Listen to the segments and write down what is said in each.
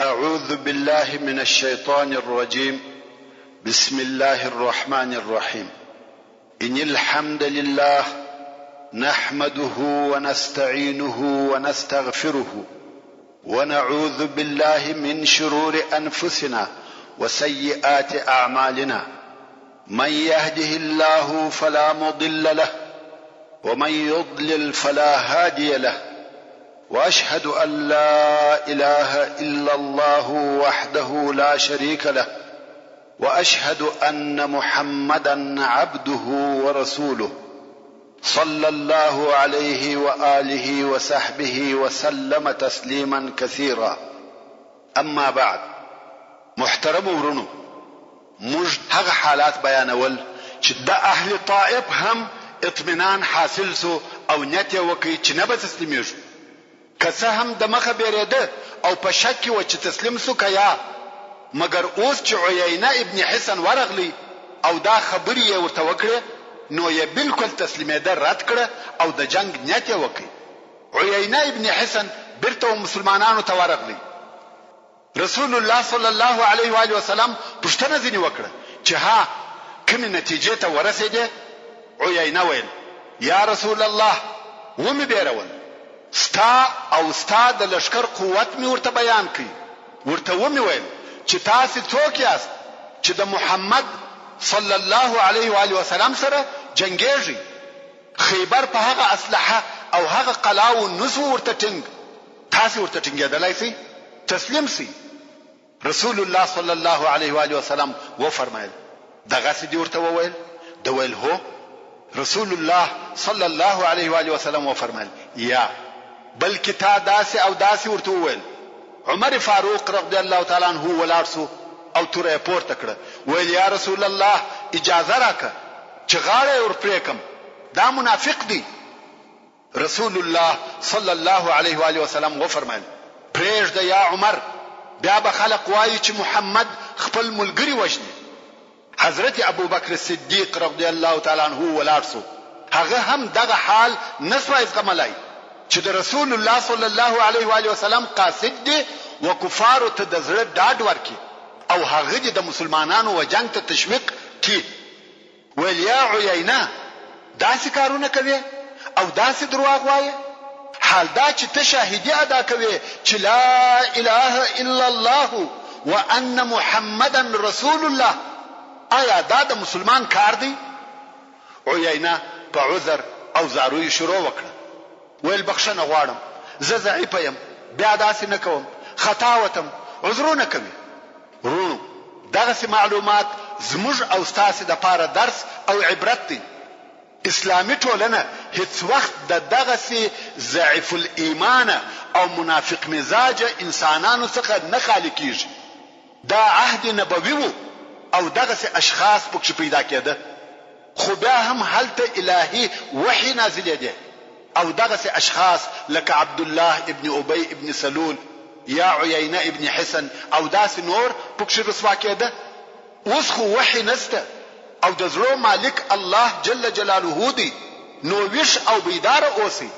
أعوذ بالله من الشيطان الرجيم. بسم الله الرحمن الرحيم. إن الحمد لله نحمده ونستعينه ونستغفره ونعوذ بالله من شرور أنفسنا وسيئات أعمالنا. من يهده الله فلا مضل له ومن يضلل فلا هادي له، وأشهد أن لا إله إلا الله وحده لا شريك له، وأشهد أن محمدا عبده ورسوله صلى الله عليه وآله وصحبه وسلم تسليما كثيرا. أما بعد، محترم ورونو، موږ هغه حالات بیانول چې د اهل طائف هم اطمینان حاصل سو او نیت یې وکړي چې نه به تسلیمیږي، که څه هم د مخه بیرېده او په شک کې و چې تسلیم سو که یا، مګر اوس چې عیینه ابن حسن ورغلی او دا خبرې یې ورته وکړې، نو یې بالکل تسلیمېده رد کړه او د جنگ نیت یې وکړي. عیینه ابن حسن بیرته مسلمانانو ته ورغلی. رسول الله صلی الله علیه و آله وسلم پوښتنه ځینې وکړه چې ها کومې نتیجې ته ورسېدې؟ عیینه ویل: یا رسول الله، ومې بیرول، ستا او ستا د لشکر قوت می ورته بیان کړي. ورته ومې ویل چې تاسو څوک یاست چې د محمد صلی الله علیه و آله وسلم سره جنگیږي؟ خیبر په هغه اسلحه او هغه قلاو نسو ورته ټینګ، تاسو ورته ټینګېدلای سئ؟ تسلیم سئ. رسول الله صلی الله علیه و آله وسلم و فرمایل: دغه څه دی ورته وویل؟ د ویل هو. رسول الله صلی الله علیه و آله وسلم و فرمایل: یا بلکې تا داسې او داسې ورته وویل. عمر فاروق رضی الله تعالی عنہ ولاړ سو او توره پورته کړه، ویل: یا رسول الله، اجازه راکړه چې غاړه ور پرې کم، دا منافق دی. رسول الله صلی الله علیه و آله وسلم و فرمایل: پرېږده یا عمر، بیا به خلق وایي چې محمد خپل ملګری وژني. حضرت ابوبکر صدیق رضی الله تعالی عنہ ولاړ سو، هغه هم دغه حال نسوای زغملای چې د رسول الله صلی الله علیه و آله وسلم قاصد دی و کفارو ته د زړه ډاډ ورکي او هغه د مسلمانانو و جنگ ته تشویق کی. ویل: یا عیینه، داسې کارونه کوي او داسې دروغ وایي؟ حال دا چې ته شاهدی ادا کوي چې لا اله الا الله وان محمدا رسول الله، آیا دا د مسلمان کار دی؟ عیینه په عذر او زاروی شروع وکړه. ویل: بخښنه غواړم، زه ضعیف یم، بیا داسې نه کوم، خطا وتم، عذرونه کوي. ورونو، دغه معلومات زموږ او ستاسو د پاره درس او عبرت دی. اسلامي ټولنه هیڅ وخت د دغه ضعیف الایمان او منافق مزاج انسانانو څخه نه خالی کیږي. دا عهد نبوي وو او دغه اشخاص پکې پیدا کېده، خو بیا هم هلته الهي وحي نازلېده او دغه اشخاص لکه عبد الله ابن ابي ابن سلول یا عیینه ابن حسن او داس نور پکې رسوا کېده. اوس خو وحي نسته او د زړه مالک الله جل جلاله دی، نو ویش او بیدار اوسئ.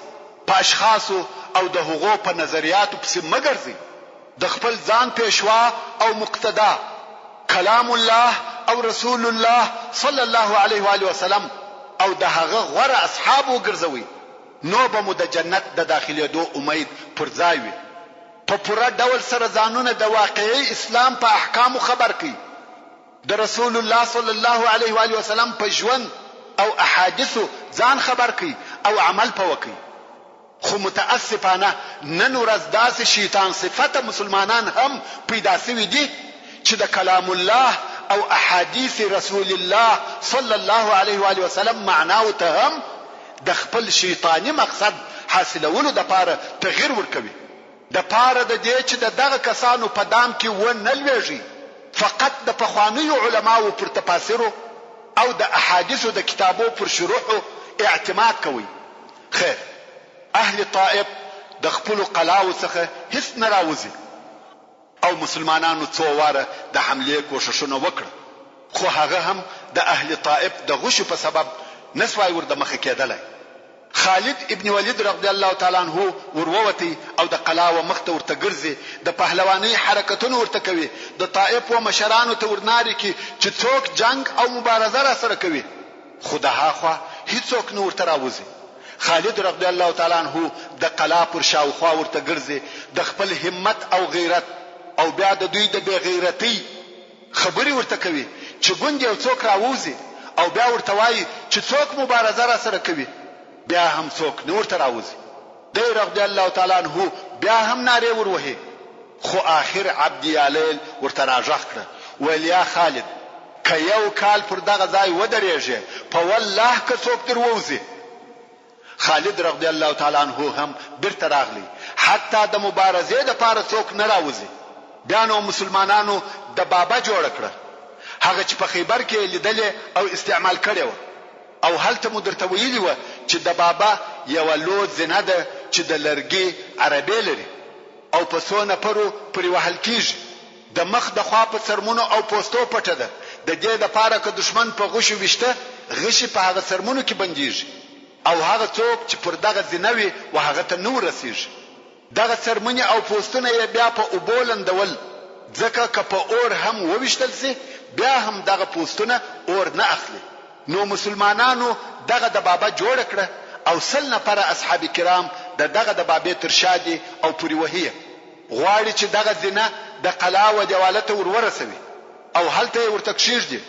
په اشخاصو او د هغو په نظریاتو پسې مګرځئ. د خپل ځان پیشوا او مقتدا کلام الله او رسول الله صلی الله علیه و آله وسلم او د هغه غوره اصحاب وګرځوئ، نو به مو د جنت د داخلېدو امید پر ځای وي. په پوره ډول سره ځانونه د واقعي اسلام په احکامو خبر کړئ. د رسول الله صلی الله علیه و آله وسلم په ژوند او احادیثو ځان خبر کړئ او عمل په وکړئ. خو متاسفانه نن ورځ داسې شیطان صفته مسلمانان هم پیدا شوي دي چې د کلام الله او احادیث رسول الله صلی الله علیه و آله وسلم معناو ته هم د خپل شیطانی مقصد حاصلولو د پاره تغییر ورکوي، د پاره د دې چې دغه کسانو په دام کې و نه لويږي. فقط د پخوانیو علماو پر تفاسیرو او د احادیثو د کتابو پر شروحو اعتماد کوي. خیر، اهل طائف د خپل قلاو څخه هیڅ نه راوځي او مسلمانانو څو واره د حمله کوششونه وکړه، خو هغه هم د اهل طائف د غشو په سبب نسوای ور د مخه کېدلای. خالد ابن ولید رضی الله تعالی عنہ ورووتی او د قلاوه مخته ورته ګرځي د پهلواني حرکتونه ورته کوي د طائف و مشرانو ته ورناري کی چې څوک جنگ او مبارزه را سره کوي خداها خو هیڅوک نور ته راوځي خالد رضی الله تعالی عنہ د قلا پر شاوخوا ورته ګرځي د خپل همت او غیرت او بیا د دوی د بی غیرتی خبري ورته کوي چې ګوند یو څوک راوځي او بیا ورته وایي چې څوک مبارزه را سره کوي بیا هم څوک نور ته راوځي دی رضی الله تعالی عنہ بیا هم ناره وروهي خو آخر عبد یالیل ورته راځخ کړ ویل یا خالد که یو کال پر دغه ځای ودرېږي په والله که څوک در ووځي خالد رضی الله تعالی عنہ هم بیرته راغلی حتی د مبارزې د پاره څوک نه راوځي بیا نو مسلمانانو د بابا جوړ کړ هغه چې په خیبر کې لیدل او استعمال کړي او هلته مدرته ویلی و چې د بابا یو لو زنه ده چې د لرګي عربي لري او په سونه پرو پرې وهل کیږي د مخ د خوا په سرمونو او پوسټو پټه ده د دې د پاره که دشمن په غشو وشته غشي په هغه سرمونو کې بنديږي او هغه څوک چې پر دغه زنوي و هغه ته نور رسیږي دغه سرمنی او پوسټونه یې بیا په اوبولندول ځکه که په اور هم ووشتل سي بیا هم دغه پوسټونه اور نه اخلي نو مسلمانانو دغه د بابا جوړ کړ او سل نفر اصحاب کرام دغه د بابا ترشادي او پوری وهیه غواړي چې دغه زنه د قلاوه دیوالته ورورسوي او هلته ورته کشیږي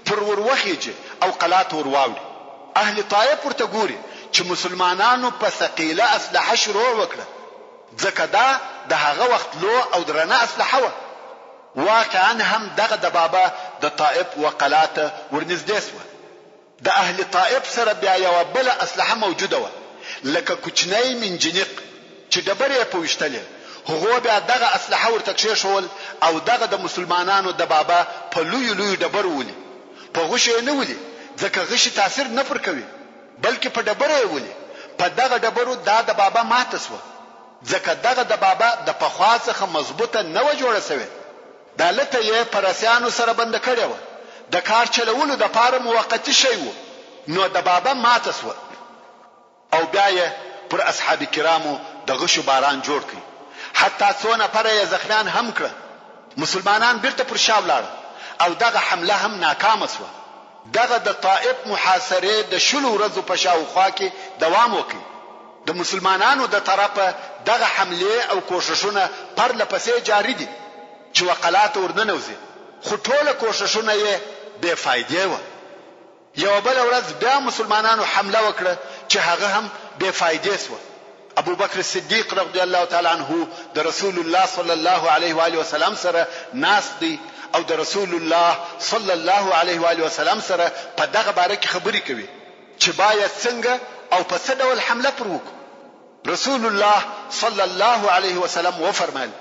پر وروخیږي او قلات ورواوړي اهل طائف ورته ګوري چې مسلمانانو په ثقيله اسلحه شروع وکړه ځکه دا د هغه وخت لو او درنه اسلحه و واقعا هم دغه د بابا د طائف وقلاته ورنږدې سو د اهل طائف سره بیا یو بل اسلحه موجوده و لکه کوچنی منجنیق چې دبرې په وشتلې هغه بیا دغه اسلحه ورته کښول او دغه د مسلمانانو د بابا په لوی لوی دبر ولي په غشه نه ولي ځکه غشي تاثیر نه پر کوي بلکې په دبرې ولي په دغه دبرو د بابا ماته سو ځکه دغه د بابا د پخواڅخه مضبوطه نه و جوړه شوی دالته یې پرسیانو سره بند کړی و د کار چلولو د پاره موقتی شی وو نو د بابا ماته سو او بیا یې پر اصحاب کرامو د غشو باران جوړ کړ حتی څونه پره زخمیان هم کړ مسلمانان بیرته پر شا ولاړ او دغه حمله هم ناکامه سو دغه د طائف محاصره د شلو ورځو په شاوخوا کې دوام وکړ د مسلمانانو د طرفه دغه حمله او کوششونه پر لپسې جاری دي چې وقلات ورننوزي خو ټول کوششونه یې بے فائدې و یو بل ورځ بیا مسلمانانو حمله وکړه چې هغه هم بے فائدې سو ابو بکر صدیق رضی الله تعالی عنہ د رسول الله صلی الله علیه و آله وسلم سره ناس دی او د رسول الله صلی الله علیه و آله وسلم سره په دغه باره کې خبرې کوي چې باید څنګه او په څه ډول حمله پر وکړو رسول الله صلی الله علیه وسلم وفرمایل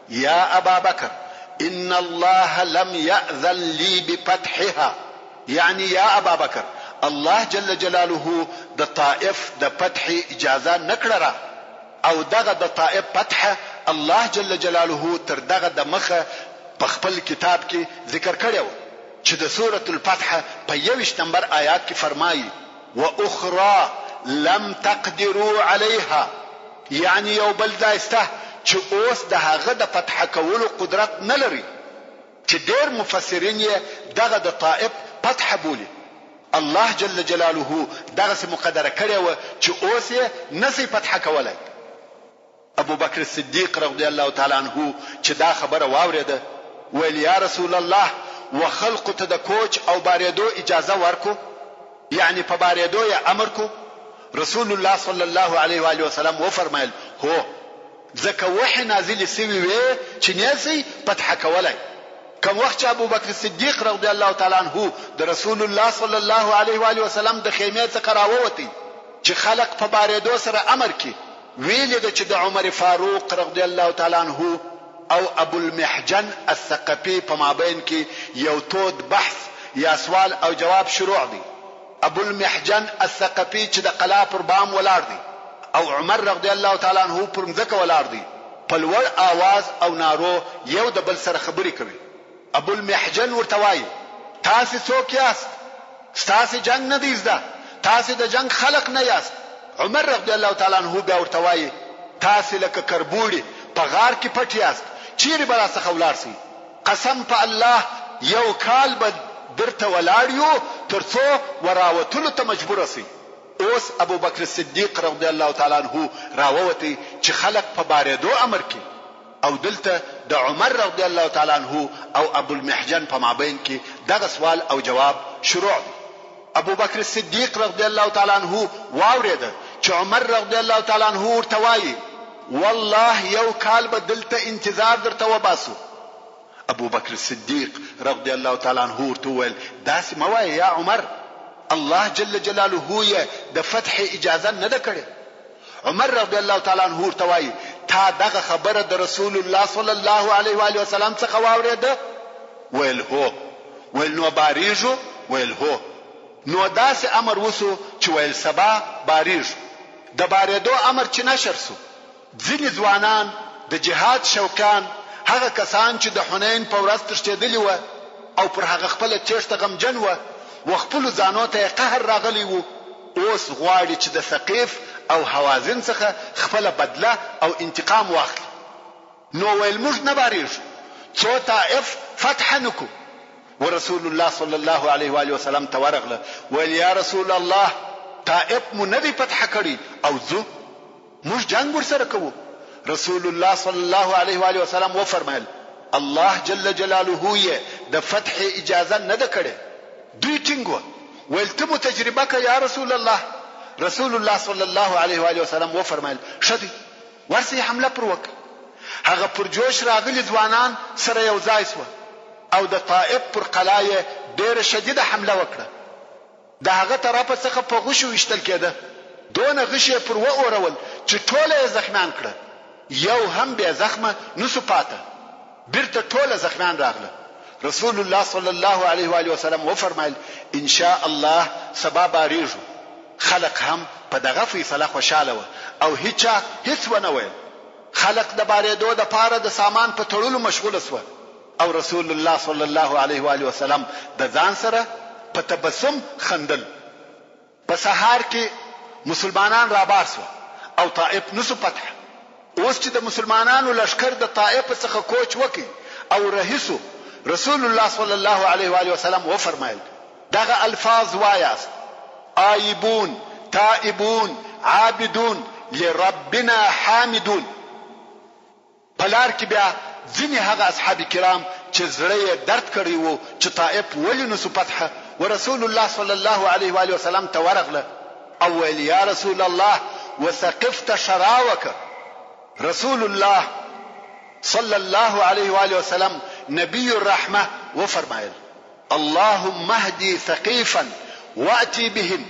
یا ابا بکر ان الله لم يأذن لي بفتحها يعني يا ابا بکر الله جل جلاله د طائف د فتح اجازه نکړه او دغه د طائف فتح الله جل جلاله تر دغه د مخه په خپل کتاب کې ذکر کړو چې د سوره الفتح په 21 نمبر آیات کې فرمایي واخرى لم تقدروا عليها يعني یو بل ځایسته چې اوس د هغه د فتح کولو قدرت نه لري چې ډېر مفسرین یې دغه د طائف فتح بولي الله جل جلاله دغه څه مقدره کړی و چې اوس یې نسی فتح کولای ابو بکر صدیق رضی الله تعالی عنہ چې دا خبره واوریده ویل یا رسول الله وخلق ته د کوچ او باریدو اجازه ورکو یعنی په باریدو یې امر کو رسول الله صلی الله علیه و آله وسلم و فرمایل هو ځکه وحی نازل سوی وی چې نسی فتح کولای کوم وخت ابو بکر صدیق رضی الله تعالی عنہ د رسول الله صلی الله علیه و آله وسلم د خیمه څخه راووتی چې خلق په باریدو سره امر کی ویل د چې د عمر فاروق رضی الله تعالی عنہ او ابو المحجن الثقفي په مابین کې یو تود بحث یا سوال او جواب شروع دی ابو المحجن الثقفي چې د قلا پر بام ولاړ دی او عمر رضی الله تعالی عنہ پر مځکه ولاړ دی په لوړ आवाज او نارو یو د بل سره خبرې کوي ابو المحجن ورته وایي تاسو څوک یاست تاسو جنگ نه دیزده تاسو د جنگ خلق نه یاست عمر رضی الله تعالی عنہ بیا ورته وایي تاسې لکه کربوړي په غار کې پټ یاست، چیرې به راڅخه ولاړ سئ؟ قسم په الله یو کال به درته ولاړ یو تر څو وراوتلو ته مجبوره سئ. اوس ابو بکر صدیق رضی الله تعالی عنہ راووتی چې خلق په بارېدو امر کوي، او دلته د عمر رضی الله تعالی عنہ او ابو المحجن په مابین کې دغه سوال او جواب شروع دی. ابو بکر صدیق رضی الله تعالی عنہ واورید چې عمر رضی الله تعالی عنہ ورته وایي والله یو کال به دلته انتظار درته وباسو. ابو بکر صدیق رضی الله تعالی عنہ ورته ویل داسې مه وایه یا عمر، الله جل جلاله یې د فتح اجازه نه ده کړې. عمر رضی الله تعالی عنہ ورته وایي تا دغه خبره د رسول الله صلی الله علیه و آله وسلم څخه واورېده؟ ویل هو. ویل نو باریږو؟ ویل هو. نو داسې امر وسو چې ویل سبا باریږو. د بارېدو امر چې نشر سو، ځینې ځوانان د جهاد شوقان، هغه کسان چې د حنین په ورځ تښتېدلي وه او پر هغه خپله تېښته غمجن وه و خپلو ځانو ته یې قهر راغلی و، اوس غواړي چې د ثقیف او حوازن څخه خپله بدله او انتقام واخلي. نو ویل موږ نه باریږو څو طائف فتح نکو. ورسول الله صلی الله علیه و آله وسلم ته ورغله ویل یا رسول الله طائف مو نه دی فتح کړي او زه موږ جنگ ورسره کوو. رسول الله صلی الله علیه و آله وسلم وفرمایل الله جل جلاله یې د فتح اجازه نه ده کړې. دوی ټینګ و ویل ته مو تجربه که یا رسول الله. رسول الله صلی الله علیه و آله وسلم وفرمایل شدی ورسې حمله پر وکړه. هغه پر جوش راغلي ځوانان سره یو ځای سو او د طائف پر قلعه یې ډېره شدیده حمله وکړه. د هغه طرفه څخه په غشو ویشتل کېده، دونه غش یې پر واورول چې ټوله یې زخمیان کړه، یو هم بیا زخمه نسو پاته، بیرته ټوله زخمیان راغله. رسول الله صلی الله علیه و آله وسلم وفرمایل ان شاء الله سبا باریږو. خلق هم په دغه فیصله خوشاله و او هیچا هیڅ ونه ویل. خلق د بارېدو د پاره د سامان په تړلو مشغوله سو او رسول الله صلی الله علیه و آله وسلم د ځان سره په تبسم خندل. په سهار کې مسلمانان رابار سو او طائف نسو فتح. اوس چې د مسلمانانو لشکر د طائف څخه کوچ وکي او رهیسو، رسول الله صلی الله علیه و آله وسلم وفرمایل دغه الفاظ وایاست آیبون تائبون عابدون لربنا حامدون. پلار کې بیا ځینې هغه اصحاب کرام چې زړه یې درد کړی وو چې طائف ولې نسو فتح، ورسول الله صلی الله علیه و آله وسلم ته ورغله او ویل یا رسول الله وثقفت شراوک. رسول الله صلی الله علیه و آله وسلم نبی الرحمه وفرمایل اللهم اهدي ثقيفا واتي بهم،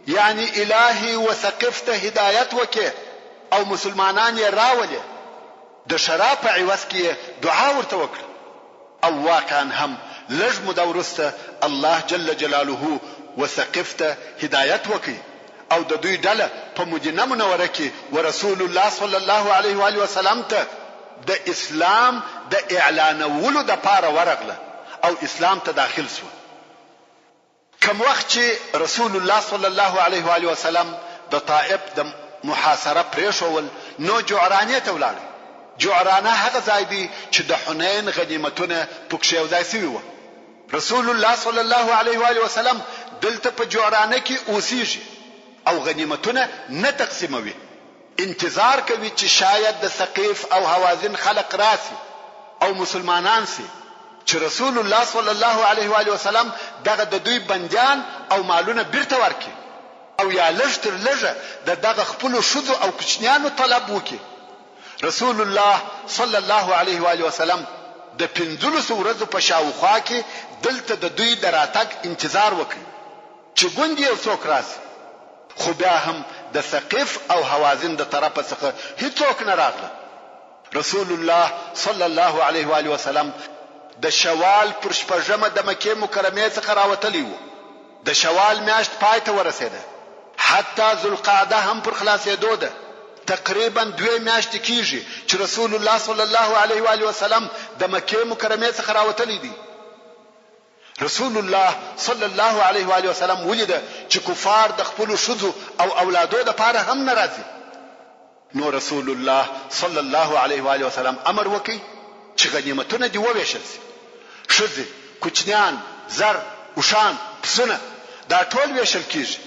یعنی الهی وثقفت هدایت وکي او مسلمانان یې راولي. د شراب په عوض کې دعا ورته وکړه او واقعا هم لږ موده وروسته الله جل جلاله وثقفت هدایت وکي او د دوی ډله په مدینه منوره کې ورسول الله صلی الله علیه و آله وسلم ته د اسلام د اعلانولو د پاره ورغله او اسلام ته داخل شو. کوم وخت چې رسول الله صلی الله علیه و آله وسلم د طائف د محاصره پریښول نو جعرانه ته ولاړ. جعرانه هغه ځای دی چې د حنین غنیمتونه پکښ یو ځای شوی و. رسول الله صلی الله علیه و آله وسلم دلته په جعرانه کې اوسېږي او غنیمتونه نه تقسیموي، انتظار کوي چې شاید د ثقیف او حوازن خلق راسي او مسلمانان سي چې رسول الله صلی الله علیه و آله وسلم دغه د دوی بندیان او مالونه بیرته ورکړي او یا لږ تر لږه دغه خپل شذو او کوچنیانو طلب وکړي. رسول الله صلی الله علیه و آله وسلم د 15 ورځو په شاوخوا کې دلته د دوی د راتګ انتظار وکړي چې ګوند یو څوک راسي، خو بیا هم د ثقيف او حوازن د طرفه څخه هیڅوک نه راغله. رسول الله صلی الله علیه و آله وسلم د شوال پر شپږمه د مکه مکرمه څخه راوتلی وو. د شوال میاشت پای ته ورسېده، حتی ذوالقعده هم پر خلاصېدو ده. تقریبا 2 میاشتې کیږي چې رسول الله صلی الله علیه و آله وسلم د مکه مکرمه څخه راوتلی دی. رسول الله صلی الله علیه و آله وسلم ولید چې کفار د خپل شذو او اولادو د پاره هم ناراضي. نو رسول الله صلی الله علیه و آله وسلم امر وکي چې غنیمتونه دی وویشل شي. شذ، کوچنیان، زر، وشان، پسونه دا ټول ویشل کیږي.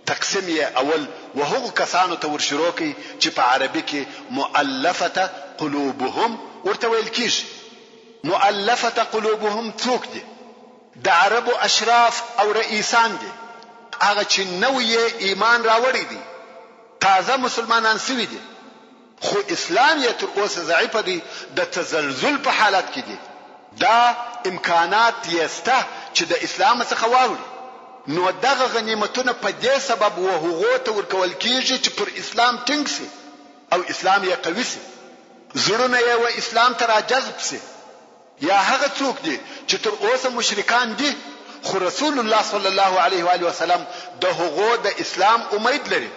تقسیم یې اول وهغه کسانو ته ورشروع کی چې په عربي کې مؤلفه قلوبهم ورته ویل کیږي. مؤلفه قلوبهم څوک دي؟ د عربو اشراف او رئیسان دي، هغه چې نوې ایمان راوړي دي، تازه مسلمانان سوي دي، خو اسلام یې تر اوسه ضعیف دي، د تزلزل په حالت کې دي. دا امکانات یې سته چې د اسلام څخه واوړي. نو دغه غنیمتونه په دې سبب وهغو ته ورکول کیږي چې پر اسلام ټینګ شي او اسلام یې قوي شي، زړونه یې و اسلام ته راجذب شي. یا هغه څوک دي چې تر اوسه مشرکان دي، خو رسول الله صلی الله علیه و آله وسلم د هغو د اسلام امید لري،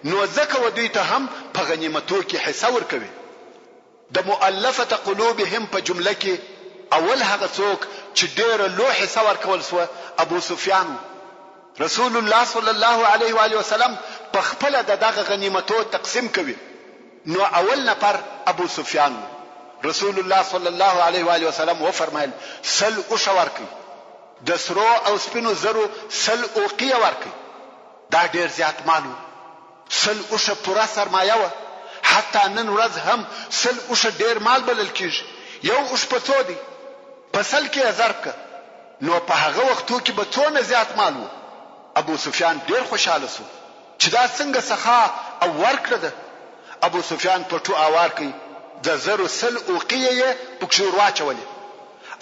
نو ځکه و دوی ته هم په غنیمتو کې حصہ ورکوي. د مؤلفه قلوبهم په جمله کې اول هغه څوک چې ډېر لوی حصہ ورکول سو ابو سفیان. رسول الله صلی الله علیه و آله وسلم په خپل دغه غنیمتو تقسیم کوي. نو اول نفر ابو سفیان. رسول الله صلی الله علیه و آله وسلم و فرمایل سل او شورکی د سرو او سپینو زرو سل اوقیه ورکی. دا ډیر زیات مالو، سل او ش پورا سرمایه و. حتی نن ورځ هم سل او ش ډیر مال بلل کیږي. یو اوش په څو دی؟ په سل کې ضرب ک. نو په هغه وختو کې به څونه زیات مال وو. ابو سفیان ډیر خوشاله سو چې دا څنګه سخا او ورکړه ده. ابو سفیان په ټو اوار کوي د زرو سل اوقیه پکشور واچولې.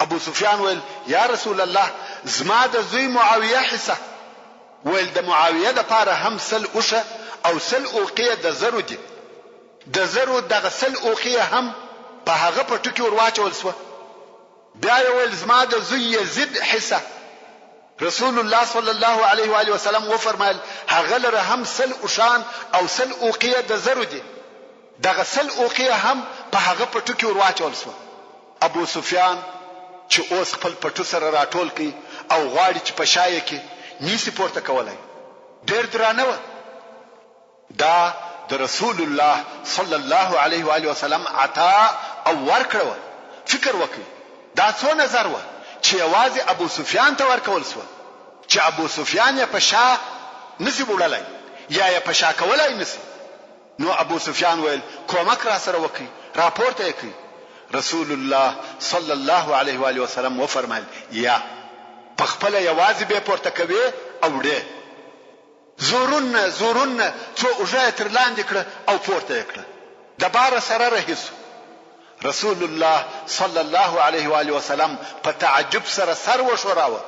ابو سفیان ویل یا رسول الله زما د زوی معاویه حصہ. ویل د معاویه د پاره هم سل اوشه او سل اوقیه د زرو دي. د زرو دغه سل اوقیه هم په هغه په ټکی ور واچول سو. بیا ویل زما د زوی یزید حصہ. رسول الله صلی الله علیه و آله وسلم و فرمایل هغه لره هم سل اوشان او سل اوقیه د زرو دي. دغه سل اوقیه هم په هغه پټو کې ور واچول سو. ابو سفیان چې اوس خپل پټو سره راټول کی او غواړي چې په شایې کې نیسی پورته کولای، ډېر درانه و. دا د رسول الله صلی الله علیه و آله وسلم عطا او ورکړه. فکر وکړئ دا څو نظر و چې یوازې ابو سفیان ته ورکول سو، چې ابو سفیان یې په شا نسی وړلای یا یې په شا کولای نسی. نو ابو سفیان ویل کومک را سره وکي، راپورته کوي. رسول الله صلی الله علیه و آله وسلم و فرمایل یا پخپل یوازې به پورته کوي او ډې زورن څو اوجه تر لاندې کړه او پورته کړه. د بار سره رهیس. رسول الله صلی الله علیه و آله وسلم په تعجب سره سر وشوراوه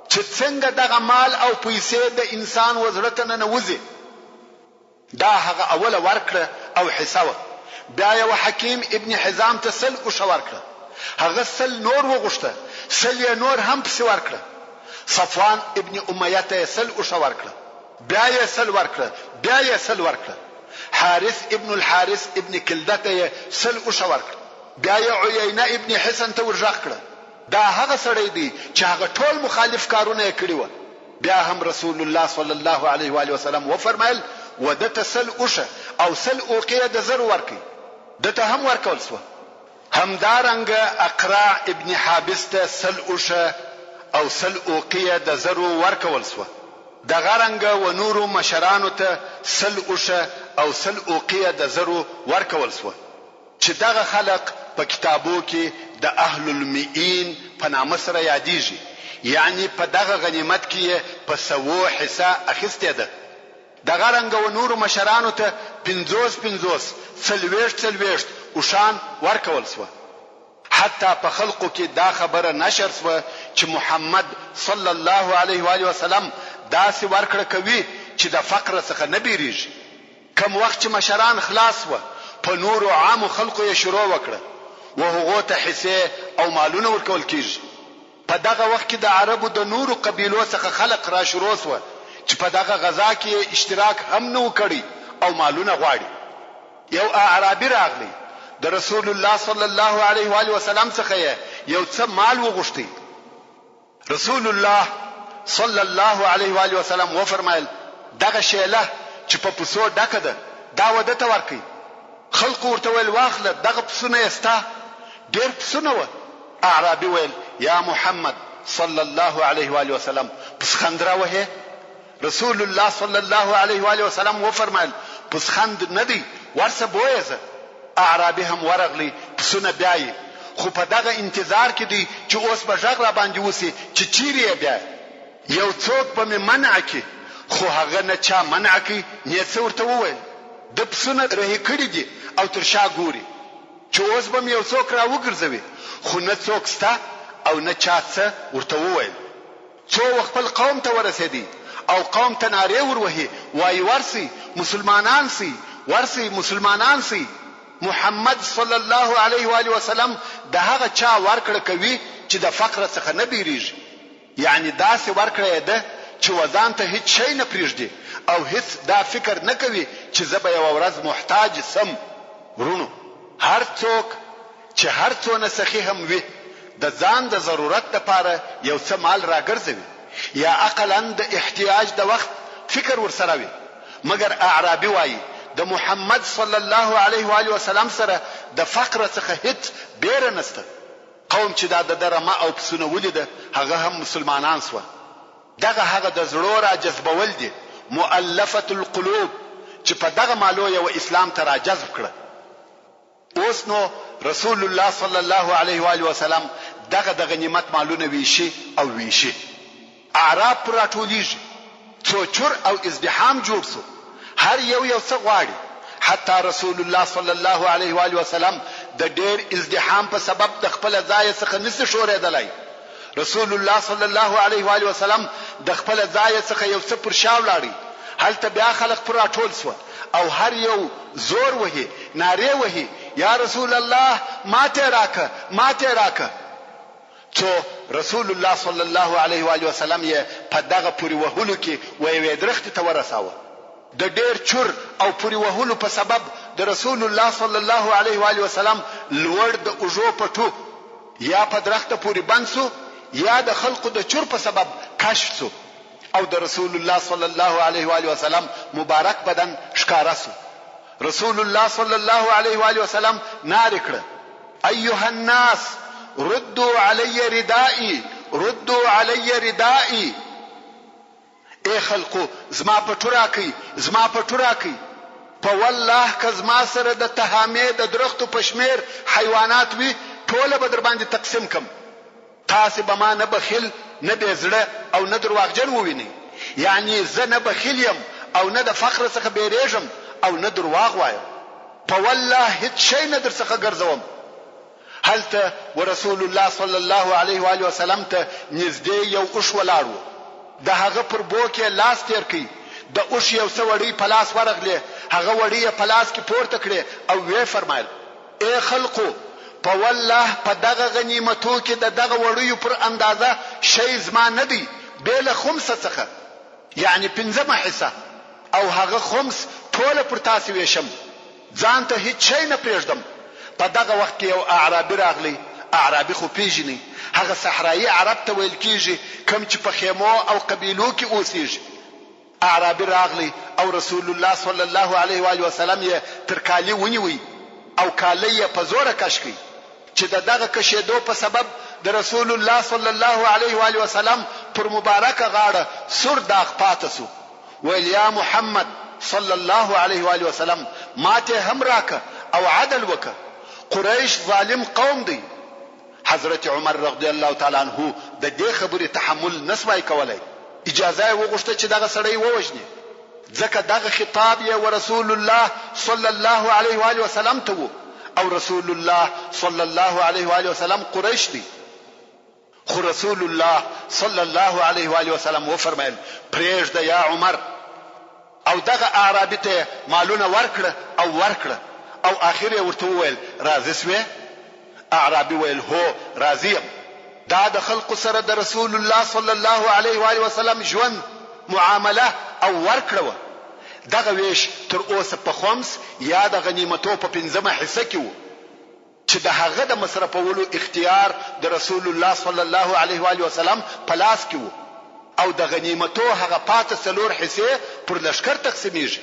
چې څنګه دغه مال او پیسې د انسان وزرته نه نوځي. دا هغه اوله ورکړه او حساب. بیا یو حکیم ابن حزام ته سل او شو ورکړه. هغه سل نور وغوښته، سل یې نور هم پس ورکړه. صفوان ابن امیه ته سل او شو ورکړه. بیا یې سل ورکړه، بیا یې سل ورکړه. حارث ابن الحارث ابن کلده ته سل او شو ورکړه. بیا یې عیینه ابن حسن ته ورژغ کړه. دا هغه سړی دی چې هغه ټول مخالف کارونه یې کړی و. بیا هم رسول الله صلی الله علیه و آله وسلم و فرمایل ودته سل اوشه او سل اوقیه د زر ورکی. دته هم ورکول سو. همدارنګ اقرا ابن حابس ته سل اوشه او سل اوقیه د زر ورکول سو. د غرنګ و نورو مشرانو ته سل اوشه او سل اوقیه د زر ورکول سو. چې دغه خلق په کتابو کې د اهل المئین په نامه سره یادېږي، یعنی په دغه غنیمت کې په سوو حصہ اخیسته ده. دغه رنګ و نورو مشرانو ته 50 سلويشت وشان ورکول سو. حتی په خلقو کې دا خبره نشر سو چې محمد صلی الله علیه و آله وسلم داسې ورکړه کوي چې د فقر څخه نه بیریږي. کوم وخت چې مشران خلاص و په نورو عام خلقو یې شروع وکړه و هغه ته حصے او مالونه ورکول کیږي. په دغه وخت کې د عربو د نورو قبیلو څخه خلق را شروع سو چې په دغه غزا کې اشتراک هم نه وکړي او مالونه غواړي. یو اعرابي راغلی د رسول الله صلی الله علیه و آله وسلم څخه یو څه مال وغوښتي. رسول الله صلی الله علیه و آله وسلم و فرمایل دغه شیله چې په پسو ډکه ده دا وده ته ورکړي. خلق ورته ویل واخله دغه پسونه یستا ډیر پسونه و. اعرابي ویل یا محمد صلی الله علیه و آله وسلم پسخندره وه. رسول الله صلی الله علیه و آله وسلم و فرمایل پسخند ندی ورسه بویزه. اعرابي هم ورغلی پسونه بیاي خو په دغه انتظار کې دی چې اوس به ژغ را باندې وسی چې چیرې بیا یو څوک په منع کې خو هغه نه چا منع کې نه څه ورته وویل د پسونه رهي کړی دي او تر شا ګوري چې اوس به یو څوک را وګرځوي خو نه څوک ستا او نه چا څه ورته وویل. څو خپل قوم ته ورسېدي او قوم ته نارې وروهي وای ورسي مسلمانان سي ورسي مسلمانان سي. محمد صلی الله علیه و آله وسلم د هغه چا ورکړه کوي چې د فقر څخه نه بیریږي. یعنی داسې ورکړه ده چې وزن ته هیڅ شی نه پریږدي او هیڅ دا فکر نه کوي چې زه به یو ورځ محتاج سم. ورونو هر څوک چې هر څونه سخی هم وي د ځان د ضرورت لپاره یو څه مال راګرځوي یا اقلا د احتیاج د وخت فکر ورسره وي. مګر اعرابي وایي د محمد صلی الله علیه و آله وسلم سره د فقر څخه هیڅ بیره نشته. قوم چې دا د درمه او پسونه ولیده هغه هم مسلمانان سو. دغه هغه د زړه را جذبول دي مؤلفه القلوب چې په دغه مالو یو اسلام ته را جذب کړه. اوس نو رسول الله صلی الله علیه و آله وسلم دغه د غنیمت مالونه ویشي او ویشي. اعراب پر راټولیږي څوچور او ازدحام جوړ سو. هر یو څه غواړي. حتی رسول الله صلی الله علیه و آله وسلم د ډیر ازدحام په سبب د خپل ځای څخه نس شوړېدلای. رسول الله صلی الله علیه و آله وسلم د خپل ځای څخه یو څه پر شاو لاړی. هلته بیا خلق پر راټول سو او هر یو زور وهي ناره وهي یا رسول الله ماته راکه ماته راکه. څو رسول الله صلی الله علیه و آله وسلم یې په دغه پوری وهلو کې وې درخت ته ورساوه. د ډیر چور او پوری وهلو په سبب د رسول الله صلی الله علیه و آله وسلم لوړ د اوجو پټو یا په درخت پوری بنسو یا د خلقو د چور په سبب کشف سو او د رسول الله صلی الله علیه و آله وسلم مبارک بدن ښکارا سو. رسول الله صلی الله علیه و آله وسلم نار کړ ایها الناس ردوا علی ردائی ردوا علی ردائی. اے خلقو زما پټورا کوي زما پټورا کوي. په والله که زما سره د تهامې د درختو پشمیر حیوانات وي ټول به در باندې تقسیم کم. تاسو به ما نه بخیل نه بزړه او نه درواغجن وویني. یعنی زه نه بخیل یم او نه د فقر څخه بیریږم او نه درواغ وایم. په والله هیڅ شی نه در څخه ګرځوم. هلته ورسول الله صلی الله علیه و آله وسلم ته نږدې یو اوښ ولاړ و. د هغه پر بوکې لاس تیر کړي. د اوښ یو څه وړي په لاس ورغلی. هغه وړي په لاس کې پورته کړي او وی فرمایل اے خلقو په والله په دغه غنیمتو کې د دغه وړیو پر اندازه شی زما نه دی بل خمسه څخه یعنی 5 حصہ او هغه خمس ټول پر تاسو ویشم ځان ته هیڅ شی نه پرېږدم. په دغه وخت کې یو اعرابي راغلی. اعرابي خو پیژني هغه صحرایي عرب ته ویل کیږي کوم چې په خیمو او قبیلو کې اوسېږي. اعرابي راغلی او رسول الله صلی الله علیه و آله وسلم یې تر کالی ونیوي او کالی یې په زور کش کړي چې دغه کشیدو په سبب د رسول الله صلی الله علیه و آله وسلم پر مبارکه غاړه سر داغ پاتې سو. ویل یا محمد صلی الله علیه و آله وسلم ماته هم راکه او عدل وکه. قریش ظالم قوم دی. حضرت عمر رضی الله تعالی عنہ د دې خبرې تحمل نسوای کولای. اجازه یې وغوښته چې دغه سړی ووجني. ځکه دغه خطاب یې ورسول الله صلی الله علیه و آله وسلم ته وو او رسول الله صلی الله علیه و آله وسلم قریش دی. خو رسول الله صلی الله علیه و آله وسلم و فرمایل پرېږده یا عمر. او دغه اعرابي ته مالونه ورکړه او اخر یې ورته وویل راضي سوې. اعرابي ویل هو راضي یم. دا د خلق سره د رسول الله صلی الله علیه و آله وسلم ژوند معامله او ورکړه. دغه ویش تر اوسه په خمس یا د غنیمتو په 5 حصہ کې وو چې د هغه د مصرفولو اختیار د رسول الله صلی الله علیه و آله وسلم په لاس کې وو او د غنیمتو هغه پاتې څلور حصے پر لشکر تقسیمیږي.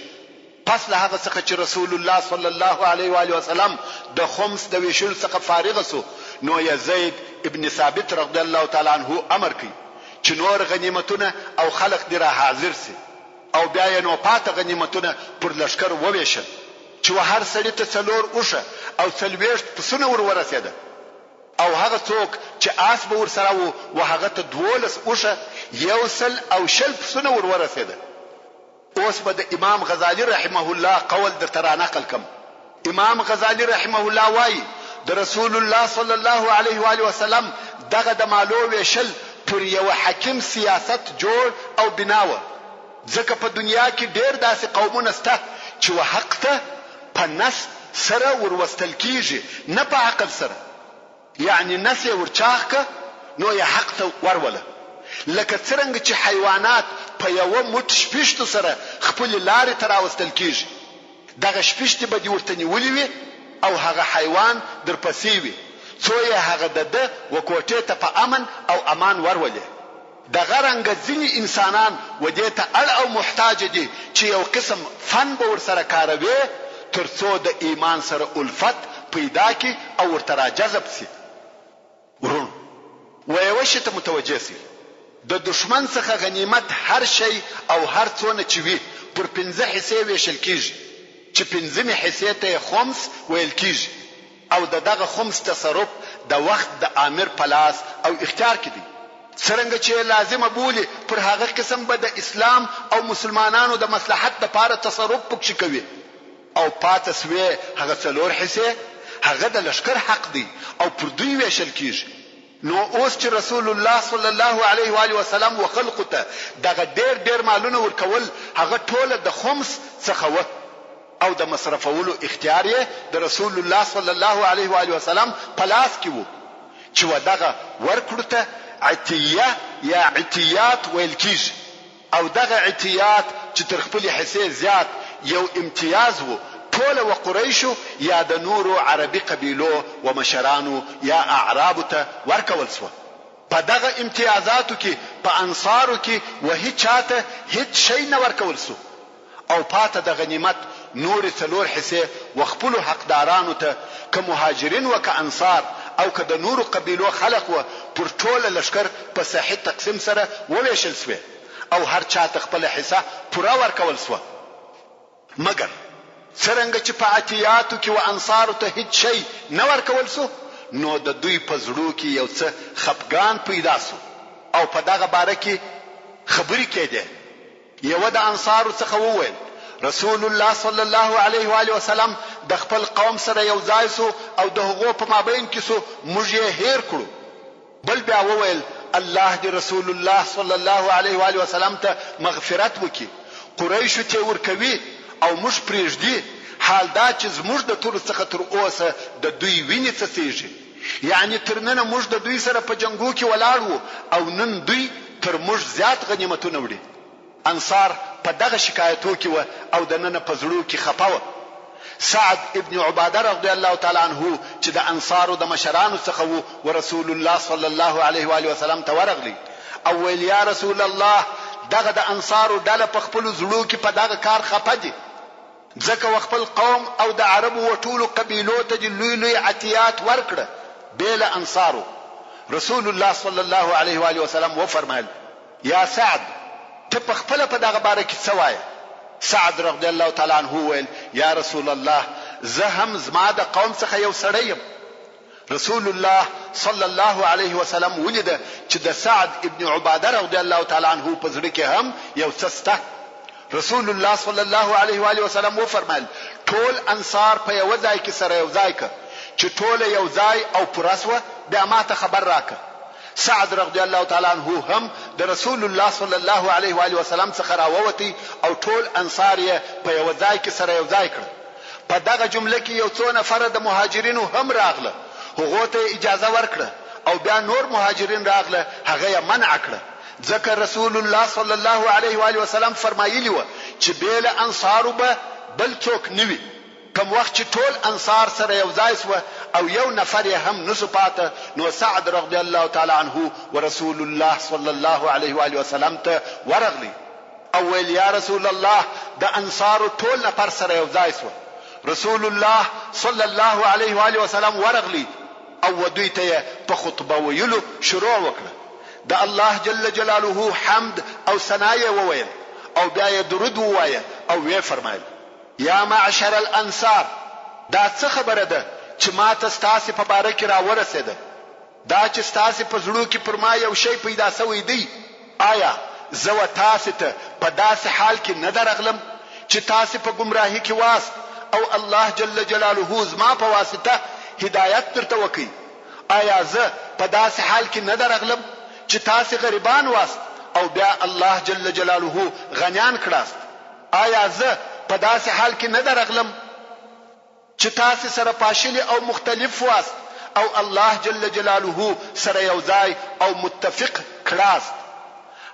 پس له هغه څخه چې رسول الله صلی الله علیه و آله وسلم د خمس د ویشل څخه فارغ شو، نو یزید ابن ثابت رضی الله تعالی عنہ امر کوي چې نور غنیمتونه او خلق دی را حاضر سي او بیا یې نو پاتې غنیمتونه پر لشکر وویشل چې هر سړی ته څلور اوشه او څلوېښت پسونه ورسېده او هغه څوک چې آس به ورسره وو وهغه ته 12 اوشه یو سل او شل پسونه ورسېده. اوس به د امام غزالی رحمه الله قول در ترا نقل کم. امام غزالی رحمه الله وایي د رسول الله صلی الله علیه و آله وسلم دغه د مالو ویشل پر یو حکیم سیاست جوړ او بناوه، ځکه په دنیا کې ډېر داسې قومونه شته چې حق ته په نس سره وروستل کیږي، نه په عقل سره. یعنی نس یې ورچاخ که نو یې حق ته وروله، لکه څرنګه چې حیوانات په یو موټ شپشتو سره خپل لارې ته راوستل کیږي. دغه شپشتې به دې ورته نیولې وي او هغه حیوان در پسې وي څو یې هغه د وکوټې ته په امن او امان ورولې. دغه رنګه ځینې انسانان ودې ته اړ او محتاج دي چې یو قسم فن به ورسره کاروي ترڅو د ایمان سره الفت پیدا کی او ورته راجذب سي. ورون وایو شي ته متوجه سي د دشمن څخه غنیمت هر شی او هر څونه چې وي پر 15 حصے ویشل کیږي، چې 15 حصے ته خمس ویل کیږي او دغه خمس تصرف د وخت د امیر پلاس او اختیار کې دي. څرنګه چې لازمه بولی پر هغه قسم به د اسلام او مسلمانانو د مصلحت لپاره تصرف پکې کوي او پاتې سوی هغه څلور حصے هغه د لشکر حق دی او پر دوی ویشل کیږي. نو اوس چې رسول الله صلی الله علیه و آله وسلم وخلقه ته دغه ډېر مالونه ورکول هغه ټوله د خمس څخه و او د مصرفولو اختیار یې د رسول الله صلی الله علیه و آله وسلم په لاس کې وو چې ودغه ورکړو ته عتیه یا عتیات ویل کیږي او دغه عتیات چې تر خپل حصے زیات یو امتیاز وو ټول و قریشو یا د نورو عربي قبیلو و مشرانو یا اعرابو ته ورکول سو. په دغه امتیازاتو کې په انصارو کې و هیڅ چاته هیڅ شی نه ورکول سو او پاته د غنیمت نور څلور حصے و خپل حقدارانو ته که مهاجرین و که انصار او که د نورو قبیلو خلق و پر ټول لشکر په صحیح تقسیم سره وویشل سو او هر چاته خپل حصہ پورا ورکول سو. مگر څرنګه چې په عتیاتو کې و انصارو ته هیڅ شی نه ورکول سو نو د دوی په زړه کې یو څه خپګان پیدا سو او په دغه باره کې خبرې کېده. یو د انصارو څخه وویل رسول الله صلی الله علیه و آله وسلم د خپل قوم سره یو ځای سو او د هغو په مابین کې سو موږ یې هیر کړو. بل بیا وویل الله دی رسول الله صلی الله علیه و آله وسلم ته مغفرت وکي، قریشو ته ورکوي او موږ پرېږدي. حال دا چې زموږ د تور څخه تر اوسه د دوی وینې څڅېږي، یعنی تر نن موږ د دوی سره په جنگو کې ولاړ وو او نن دوی تر موږ زیات غنیمتونه وړي. انصار په دغه شکایتو کې و او د نن په زړه کې خپه و. سعد ابن عباده رضی الله تعالی عنه چې د انصارو د مشرانو څخه وو ورسول الله صلی الله علیه و آله وسلم ته ورغلی او ویل یا رسول الله دغه د انصارو ډله په خپل زړه کې په دغه کار خپه دي، ځکه خپل قوم او د عربو و ټولو قبیلو ته د لوی عتیات ورکړه بیل انصارو. رسول الله صلی الله علیه و آله وسلم وفرمایل یا سعد ته په خپل په دغه باره کې څه وایې؟ سعد رضی الله تعالی عنه ویل یا رسول الله زه هم زما د قوم څخه یو سړی یم. رسول الله صلی الله علیه وسلم ولید چې د سعد ابن عباده رضی الله تعالی عنه په زړه کې هم یو څه شته. رسول الله صلی الله علیه و آله وسلم وفرمایل ټول انصار په یو ځای کې سره یو ځای ک چې ټول یو ځای او پرسوه بیا ماته خبر راکه. سعد رضی الله تعالی عنه هم د رسول الله صلی الله علیه و آله وسلم څخه راووتی او ټول انصار یې په یو ځای کې سره یو ځای کړ. په دغه جمله کې یو څو نفر د مهاجرینو هم راغله، هغه ته اجازه ورکړه او بیا نور مهاجرین راغله هغه یې منع کړه، ځکه رسول الله صلی الله علیه و آله وسلم فرمایلی و چې بیل انصارو به بل څوک نوي کوم وخت چې ټول انصار سره یو ځای سوه او یو نفر یې هم نسو پاته نو سعد رضی الله تعالی عنه ورسول الله صلی الله علیه و آله وسلم ته ورغلی او ویل یا رسول الله د انصار ټول نفر سره یو ځای سوه. رسول الله صلی الله علیه و آله وسلم ورغلی او دوی ته په خطبه ویلو شروع وکړه. د الله جل جلاله حمد او ثنا یې وویل او بیا یې درود ووایه او وی فرمایل یا معشر الانصار دا څه خبره ده چې ما ته ستاسو په باره کې راورسېده دا چې ستاسو په زړه کې پر ما یو شی پیدا شوی دی آیا زه و تاسو ته په داسې حال کې نه درغلم چې تاسو په گمراهی کې واست او الله جل جلاله زما په واسطه هدایت درته وکړي؟ آیا زه په داسې حال کې نه درغلم چې تاسو غریبان واست او بیا الله جل جلاله غنیان کړاست؟ آیا زه په داسې حال کې نه درغلم چې تاسو سره پاشلی او مختلف واست او الله جل جلاله سره یو ځای او متفق کړاست؟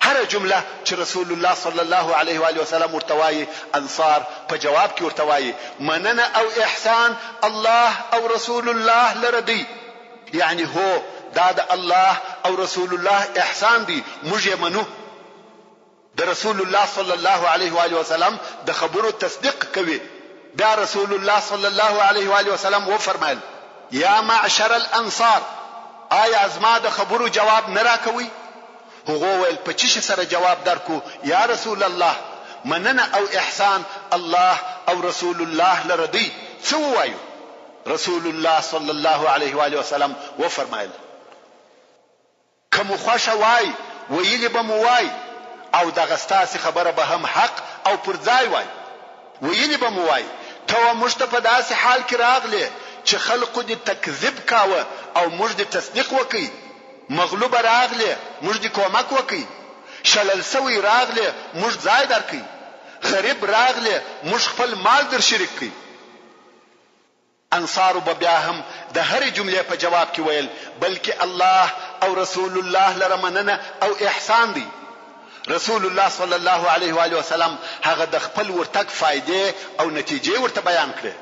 هر جمله چې رسول الله صلی الله علیه و آله وسلم ورتوایي انصار په جواب کې ورتوایي مننه او احسان الله او رسول الله لردی، یعنی هو دا د الله او رسول الله احسان دی موږ یې منو. د رسول الله صلی الله علیه و آله وسلم د خبرو تصدیق کوي. بیا رسول الله صلی الله علیه و آله وسلم و فرمایل یا معشر الانصار آیا زما د خبرو جواب نه راکوي؟ هغه ویل په چی سره جواب درکو یا رسول الله؟ مننه او احسان الله او رسول الله لردی. څه وایو؟ رسول الله صلی الله علیه و آله وسلم و فرمایل کوم خوښه وای ویلی به مو وای او دغه ستاسو خبره به هم حق او پر ځای وای. ویلی به مو وای ته موږ ته په داسې حال کې راغلی چې خلقو دې تکذب کاوه او موږ دې تصدیق وکړي. مغلوب راغلی موږ دې کومک وکړي. شلل سوی راغلی موږ ځای درکړي. غریب راغلی موږ خپل مال در شریک کړي. انصار به بیا هم د هرې جملې په جواب کې ویل بلکې الله او رسول الله لره مننه او احسان دی. رسول الله صلی الله علیه و آله وسلم هغه د خپل ورتګ فائدې او نتیجې ورته بیان کړې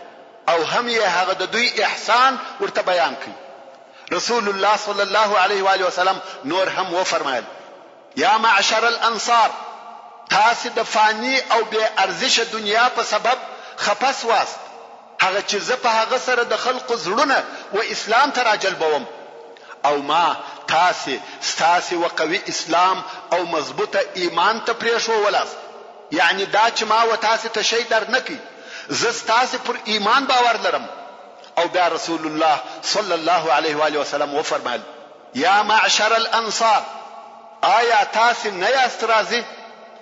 او هم یې هغه د دوی احسان ورته بیان کړ. رسول الله صلی الله علیه و آله وسلم نور هم و فرمایل یا معشر الانصار تاسو د فانی او بے ارزش دنیا په سبب خپس واست. هغه چې زه په هغه سره د خلق زړونه و اسلام ته راجلبوم او ما ستاسو وقوي اسلام او مضبوطه ایمان ته پریښو ولاست. یعنی دا چې ما و تاسو ته شی در نکي زه ستاسو پر ایمان باور لرم. او بیا رسول الله صلی الله علیه و آله وسلم و فرمایل یا معشر الانصار آیا تاسو نه یاست راضی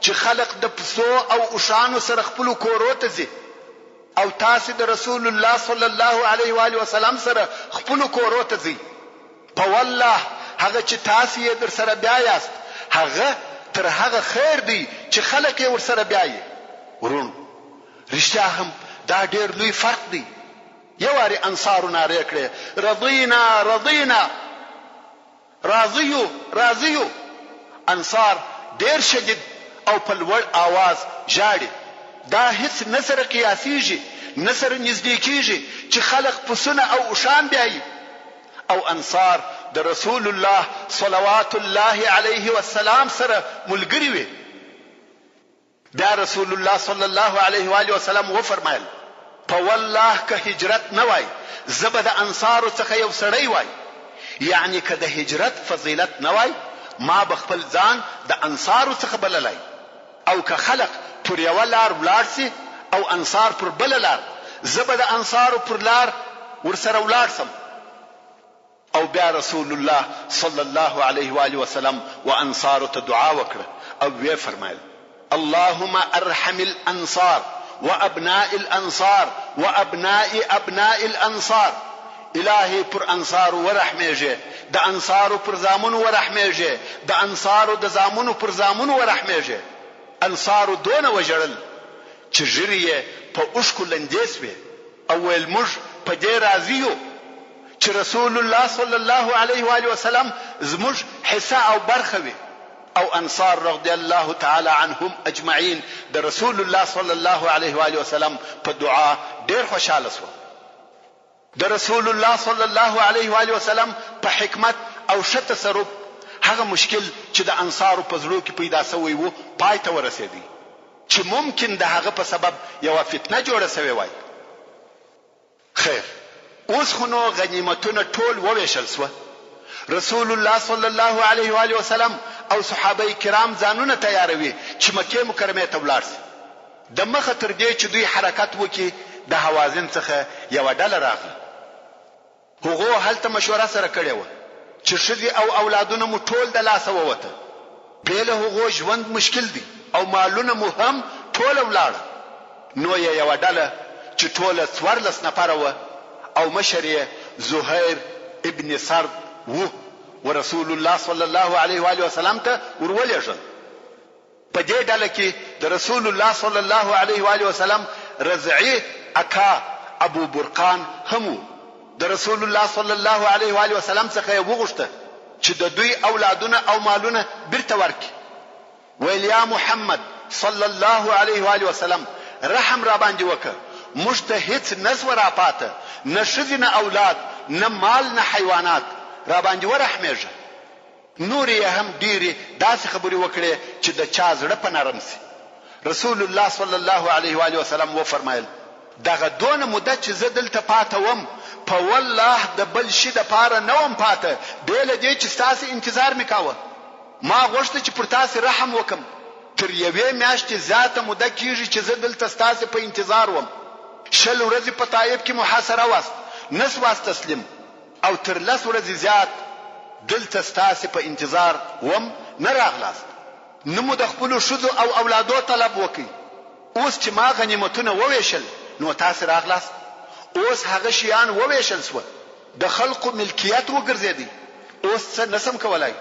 چې خلق د پسو او اوشانو سره خپل کورو ته ځي او تاسو د رسول الله صلی الله علیه و آله وسلم سره خپل کورو ته ځي؟ په والله هغه چې تاسو یې در سره بیا یاست هغه تر هغه خیر دی چې خلک یې ور سره بیاي. ورونو رښتیا هم دا ډېر لوی فرق دی. یو واری انصارو ناره کړې رضینا رضینا راضیو راضیو. انصار ډېر شدید او په لوړ आवाज ژاړي. دا هیڅ نه سره قیاسیږي نه سره نږدې کیږي چې خلق پسونه او اوشان بیاي. او انصار د رسول الله صلوات الله علیه والسلام سره ملګری وي. بیا رسول الله صلی الله علیه و آله وسلم و فرمایل په والله که هجرت نه وای زبد انصار څخه یو سړی وای. یعنی که د هجرت فضیلت نه وای ما بخپل ځان د انصار څخه بللای او که خلق پر یو لار ولاړ سي او انصار پر بل لار زبد انصار پر لار ورسره ولاړ سم. او بیا رسول الله صلی الله علیه و آله وسلم و انصار ته دعا وکړه او وی فرمایل اللهم ارحم الانصار وابناء الانصار وابناء ابناء الانصار. الهی پر انصار ورحمېږه د انصار پر زامن ورحمېږه د انصار د زامن پر زامن ورحمېږه. انصار دون وجړل چې جریه په اوشکو لندېس وي او ول موږ په دې راضیو چې رسول الله صلی الله علیه و آله وسلم زموږ حصہ او برخه وي او انصار رضی الله تعالی عنهم اجمعین د رسول الله صلی الله علیه و آله وسلم په دعا ډیر خوشاله شو. د رسول الله صلی الله علیه و آله وسلم په حکمت او ښه تصرف هغه مشکل چې د انصارو په زړه کې پیدا شوی وو پای ته ورسېدی چې ممکن د هغه په سبب یو فتنه جوړه شوی وای. خیر اوس خو نو غنیمتونه ټول وویشل شو. رسول الله صلی الله علیه و آله وسلم او صحابه کرام ځانونه تیاروي چې مکه مکرمه ته ولاړ شي. د مخه تر دې چې دوی حرکت وکړي د حوازن څخه یو ډله راغله. هغه هلته مشوره سره کړې و چې ښځې او اولادونه مو ټول د لاسه ووته. بله هغه ژوند مشکل دی او مالونه مو هم ټول ولاړه. نو یو ډله چې ټول 14 نفره و او مشر یې زهیر ابن سرد و ورسول الله صلی الله علیه و آله وسلم ته ورولېږل. په دې ډله کې د رسول الله صلی الله علیه و آله وسلم رضعی اکا ابو برقان هم د رسول الله صلی الله علیه و آله وسلم څخه وغوښته چې د دوی اولادونه او مالونه بیرته ورکړي. ویل یا محمد صلی الله علیه و آله وسلم رحم را باندې وکړه، موږ ته هیڅ نسو را پاته، نه ښځې نه اولاد نه مال نه حیوانات، را باندې ورحمېږه. نور یې هم ډېرې داسې خبرې وکړې چې د چا زړه په نرم سي. رسول الله صلی الله علیه و آله وسلم وفرمایل دغه دونه مده چې زه دلته پاته وم په والله د بل شي دپاره نه وم پاته بېله دې چې ستاسې انتظار مې کاوه. ما غوښته چې پر تاسې رحم وکم. تر یوې میاشتې زیاته موده کېږي چې زه دلته ستاسې په انتظار وم. 20 ورځې په طایف کې محاصره واست، نه سواست تسلیم، او تر 10 ورځې زیات دلته ستاسې په انتظار وم، نه راغلاست. نه مو د خپلو ښځو او اولادو طلب وکړي. اوس چې ما غنیمتونه وویشل نو تاسې راغلاست. اوس هغه شیان وویشل سوه، د خلقو ملکیت وګرځېدی، اوس څه نسم کولای.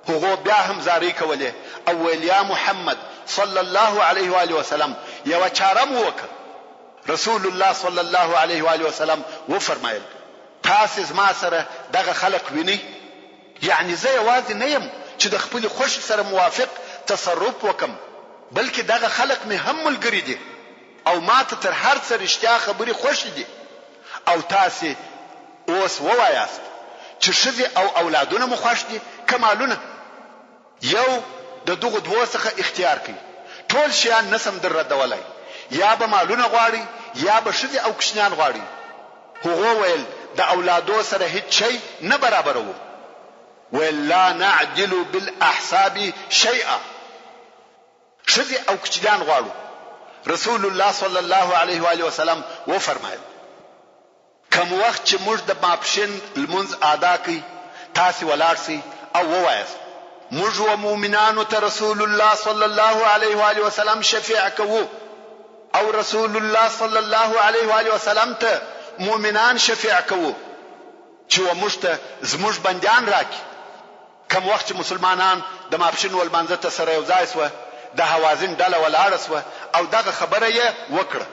هغو بیا هم زاری کولې او ویل یا محمد صلی الله علیه و آله وسلم یوه چاره مو وکړه. رسول الله صلی الله علیه و آله وسلم وفرمایل تاسې زما سره دغه خلق وینئ، یعنی زه یوازې نه یم چې د خپلې خوښې سره موافق تصرف وکم، بلکې دغه خلق مې هم ملګري دي او ما ته تر هر څه رښتیا خبرې خوښې دي. او تاسې اوس ووایاست چې ښځې او اولادونه مو خوښ دي که مالونه؟ یو د دغو دوو څخه اختیار کوي. ټول شیان نسم در ردولای، یا به مالونه غواړي یا به ښځې او کوچنیان غواړي. هغو ویل د اولادو سره هیڅ شی نه برابروو. ویل لا نعدل بالاحساب شیئا، ښځې او کوچنیان غواړو. رسول الله صلی الله علیه و آله وسلم وفرمایل کوم وخت چې موږ د ماپښین لمونځ ادا کړي تاسې ولاړ سئ او ووایاست موږ و مؤمنانو ته رسول الله صلی الله علیه و آله وسلم شفیع کوو، او رسول الله صلی الله علیه و آله وسلم ته مؤمنان شفیع کوو چې و موږ ته زموږ بندیان راکړي. کوم وخت چې مسلمانان د ماپښین ولمانځه ته سره یو ځای سوه، د حوازن ډله ولاړه سوه او دغه خبره یې وکړه.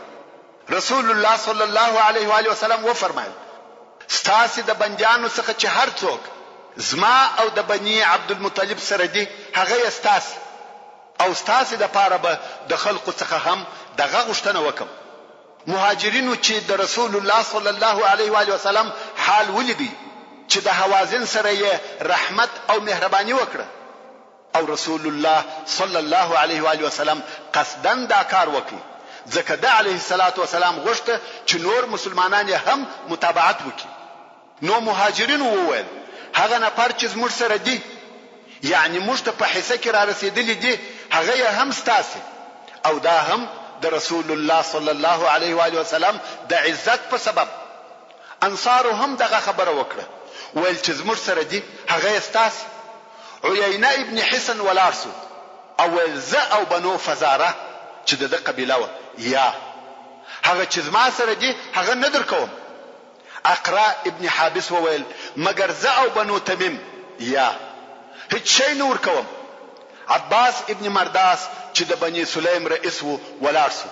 رسول الله صلی الله علیه و آله وسلم وفرمایل ستاسې د بندیانو څخه چې هر څوک زما او د بني عبدالمطلب سره دي هغه یې ستاسې، او ستاسې دپاره به د خلقو څخه هم دغه غوښتنه وکم. مهاجرینو چې د رسول الله صلی الله علیه و آله وسلم حال ولیدی چې د حوازن سره یې رحمت او مهرباني وکړه، او رسول الله صلی الله علیه و آله وسلم قصداً دا کار وکړي ځکه د علیه الصلاة والسلام غوښته چې نور مسلمانان یې هم متابعت وکړي. نو مهاجرینو وویل هغه نفر چې زموږ سره دی، یعنی موږ ته په حصه کې را رسېدلی دي، هغه یې هم ستاسې، او دا هم د رسول الله صلی الله علیه و آله وسلم د عزت په سبب. انصارو هم دغه خبره وکړه، ویل چې زموږ سره دی هغه یې ستاسې. عیینه ابن حسن ولاړ سو او ویل زه او بنو فزاره چې د ده قبیله وه یا هغه چې زما سره دی هغه نه درکوم. اقرا ابن حابس وویل مگر زه او بنو تمیم یا هیڅ شی نه ورکوم. عباس ابن مرداس چې د بني سلیم رئیس و ولاړ سو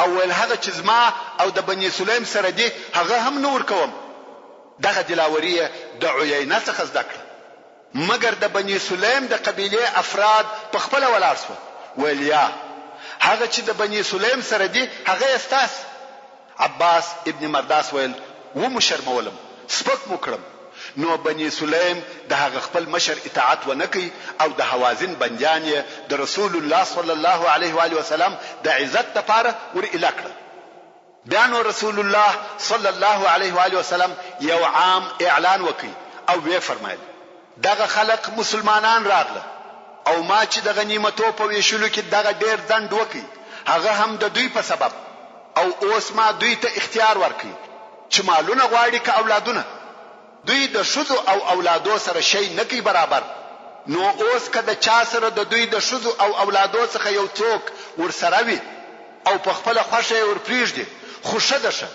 او ویل هغه چې زما او د بني سلیم سره دی هغه هم نه ورکوم. دغه دلاوري د عیینه څخه زده کړه. مګر د بني سلیم د قبیله افراد په خپل ولاړ شو. ویل یا هغه چې د بني سلیم سره دی هغه استاس. عباس ابن مرداس ویل و مشرمولم سپک مو کړم. نو بني سلیم د هغه خپل مشر اطاعت ونکي او د حوازن بندیان د رسول الله صلی الله علیه و آله وسلم د عزت لپاره ور الکړه. بیا نو رسول الله صلی الله علیه و آله وسلم یو عام اعلان وکي او وی فرمایل دغه خلق مسلمانان راغله او ما چې د غنیمتو په ویشلو کې دغه ډیر ځند وکي هغه هم د دوی په سبب او اوس ما دوی ته اختیار ورکي چې مالونه غواړي که اولادونه. دوی د شذو او اولادو سره شی نکي برابر. نو اوس که د چا سره د دوی د شذو او اولادو څخه یو څوک ورسره وي او په خپل خوښه ور پریږدي خوشه ده شه.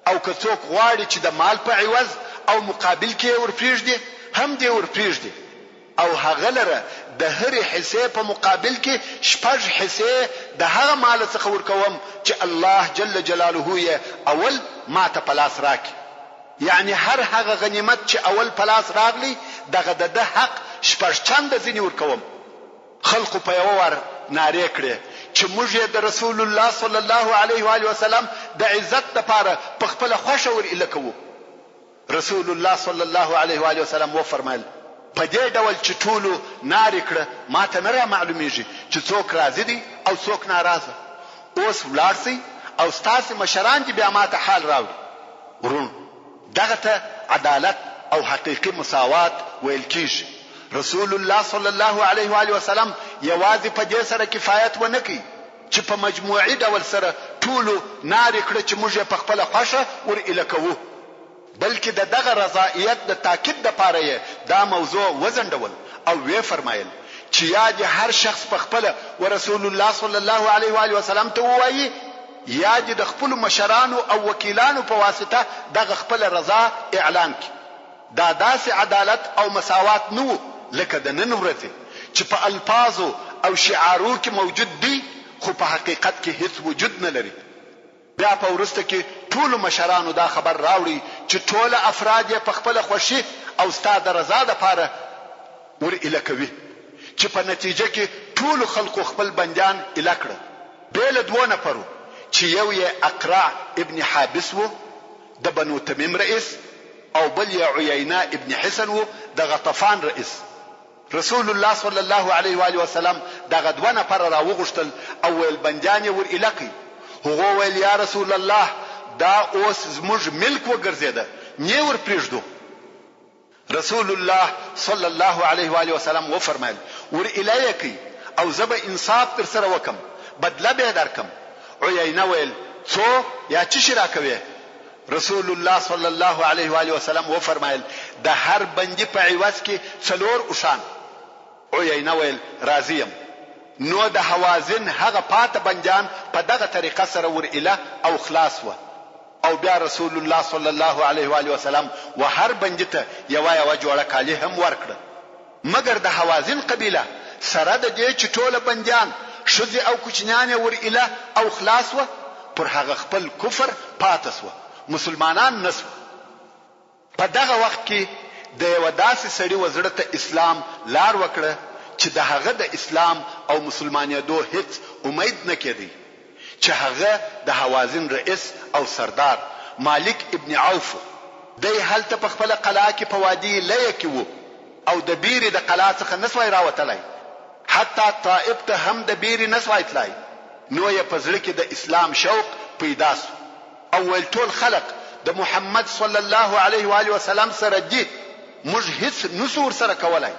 او که څوک غواړي چې د مال په عوض او مقابل کې ور پریږدي هم دې ور پریږدي او هغه لره د هرې حصے په مقابل کې 6 حصے د هغه مال څخه ورکوم چې الله جل جلاله یې اول ما ته پلاس راکړي. یعنی هر هغه غنیمت چې اول پلاس راغلی دغه د حق 6 چنده ځنی ورکوم. خلق په یو ور ناره کړي چې موږ د رسول الله صلی الله علیه و آله وسلم د عزت لپاره په خپل خوښه ور الکو. رسول الله صلی الله علیه و آله وسلم و فرمایل په دې ډول چې ټولو ناری کړه ما ته نه معلومیږي چې څوک راضي دي او څوک ناراضه. اوس ولاړ سي او ستاسو مشران دي بیا ما ته حال راوړي. ورون دغه ته عدالت او حقيقي مساوات ویل کیږي. رسول الله صلی الله علیه و آله وسلم یوازې په دې سره کفایت ونکړي چې په مجموعي ډول سره ټولو ناری کړه چې موږ په خپل خوښه ور الکو، بلکې دغه رضایت د تاکید لپاره دا موضوع وزندول او وی فرمایل چې یاد هر شخص په خپل ورسول الله صلی الله علیه و آله وسلم ته وایي یا د خپل مشرانو او وکیلانو په واسطه دغه خپل رضا اعلان کړي. دا داسې عدالت او مساوات نو لکه د نن ورځې چې په الفاظو او شعارو کې موجود دي خو په حقیقت کې هیڅ وجود نه لري. بیا په ورسته کې ټول مشرانو دا خبر راوړي چې ټول افراد په خپل خوشي او ستاد رضا لپاره ور الکوي چې په نتیجه کې ټول خلکو خپل بندیان الکړه. بیل دوه نفرو چې یو یې اقرع ابن حابس وو د بنو تمیم رئیس او بل یې عیینه ابن حسن وو د غطفان رئیس. رسول الله صلی الله علیه و آله وسلم دغه دوه نفر راوغشتل او ول بندیان ور الکی. هغه ویل یا رسول الله دا اوس زموږ ملک وګرځیدا نه ور پریږدو. رسول الله صلی الله علیه و آله وسلم و فرمایل ور الیکی او زب انصاف تر سره وکم بدله به درکم. عیینه ویل څو یا چی شرا کوي؟ رسول الله صلی الله علیه و آله وسلم و فرمایل د هر بندي په عوض کې 4 اوشان. عیینه ویل راضیم. نو د حوازن هغه پات بندیان په دغه طریقه سره ور اله او خلاص و. او بیا رسول الله صلی الله علیه و آله وسلم و هر بندي ته یو جوړه کالی هم ورکړه. مګر د حوازن قبیله سره د دې چې ټول بندیان شذ او کوچنیان ور اله او خلاص و پر هغه خپل کفر پاتس و مسلمانان نسو. په دغه وخت کې د یو داسې سړي وزړه ته اسلام لار وکړه چې د هغه د اسلام او مسلمانیدو هیڅ امید نه کېدی چې هغه د حوازن رئیس او سردار مالک ابن عوف دی هلته په خپل قلعه کې په وادي لیه کې وو او د بیرې د قلعه څخه نسوای راوتلای حتی طائف ته هم د بیرې نسوای تلای. نو یې په زړه کې د اسلام شوق پیدا شو او ول ټول خلق د محمد صلی الله علیه و آله وسلم سره دي موږ هیڅ نسور سره کولای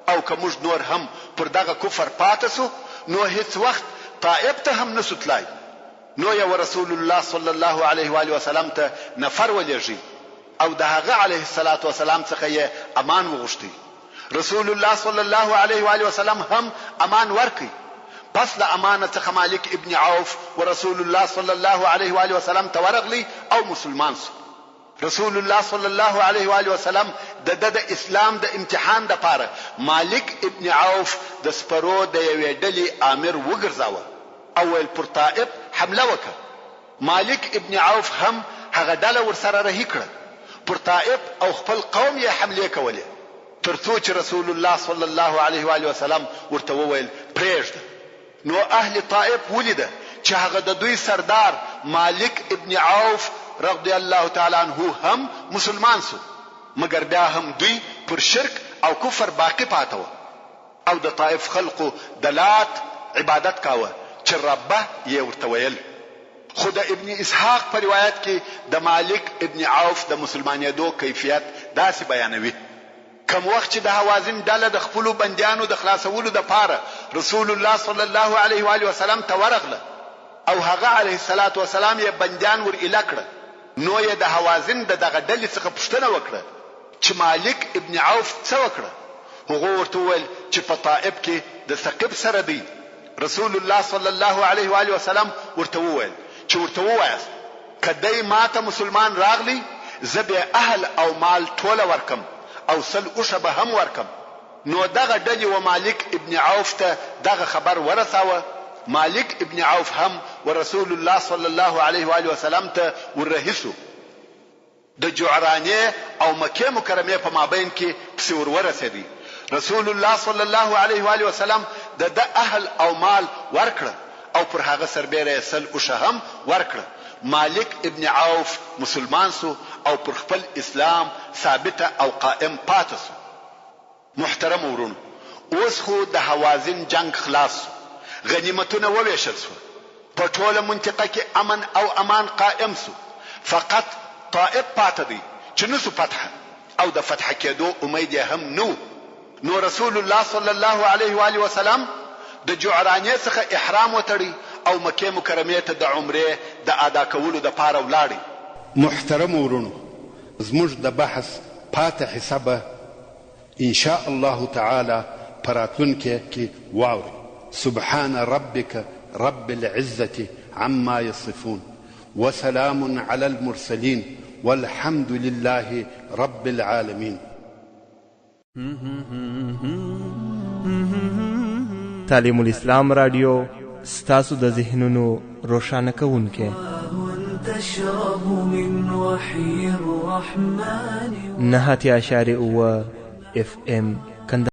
او که موږ نور هم پر دغه کفر پاتسو نو هیڅ وخت طائف ته هم نسو تلای. نو یو رسول الله صلی الله علیه و آله وسلم ته نفر ولېږي او د هغه علیه الصلاة والسلام څخه یې امان وغوښتي. رسول الله صلی الله علیه و آله وسلم هم امان ورکړي. پس له امانه څخه مالک ابن عوف ورسول الله صلی الله علیه و آله وسلم ته ورغلی او مسلمان شو. رسول الله صلی الله علیه و آله وسلم د اسلام د امتحان لپاره مالک ابن عوف د سپرو د یوې ډلې امیر وګرځاوه او ول پر طائف حمله وکړه. مالک ابن عوف هم هغه ډله ورسره رهي کړه. پر طائف او خپل قوم یې حمله کولې. ترڅو چې رسول الله صلی الله علیه و آله وسلم ورته وویل پرېږده. نو اهل طائف ولیده چې هغه د دوی سردار مالک ابن عوف رضی الله تعالی عنه هم مسلمان سو، مګر بیا هم دوی پر شرک او کفر باقی پاتې و او د طائف خلقو د لات عبادت کاوه چې ربه یې ورته ویل. خو د ابن اسحاق په روایت کې د مالک ابن عوف د مسلمانېدو کیفیت داسې بیانوي: کوم وخت چې د حوازن ډله د خپلو بندیانو د خلاصولو دپاره رسول الله صلی الله علیه و آله وسلم ته ورغله او هغه علیه الصلاة والسلام یې بندیان ور ایله کړه، نو یې د حوازن د دغه ډلې څخه پوښتنه وکړه چې مالک ابن عوف څه وکړه. هغه ورته وویل چې په طائف کې د ثقيف سره دی. رسول الله صلی الله علیه و آله وسلم ورته وویل چې ورته ووایاست کدی ماته مسلمان راغلی زه به اهل او مال ټوله ورکم او سل اوښه به هم ورکم. نو دغه ډلې و مالک ابن عوف ته دغه خبر ورساوه. مالک ابن عوف هم ورسول الله صلی الله علیه و آله وسلم ته وررهیسو. د جعرانه او مکه مکرمه په مابین کې پسې ورسېدی. رسول الله صلی الله علیه و آله وسلم د اهل او مال ورکړه او پر هغه سربېره سل اوښه هم ورکړه. مالک ابن عوف مسلمان سو او پر خپل اسلام ثابت او قائم پاتې سو. محترم ورونو، اوس خو د حوازن جنگ خلاص سو، غنیمتونه وویشل سو، په ټوله منطقه کې امن او امان قائم سو. فقط طائف پاتې دی چې نسو فتح او د فتح کېدو امید هم نو. نو رسول الله صلی الله علیه و آله وسلم د جعرانه څخه احرام وتړي او مکه مکرمه ته د عمره د ادا کولو د پاره ولاړی. محترم ورونو، زموږ د بحث پاتې حسابه ان شاء الله تعالی پراتونکو کې واوري. سبحان ربك رب العزة عما يصفون وسلام على المرسلين والحمد لله رب العالمين. تعلیم الاسلام رادیو ستاسو د ذهنونو روښانه کوونکی. تشرب من وحي الرحمن 9.9 FM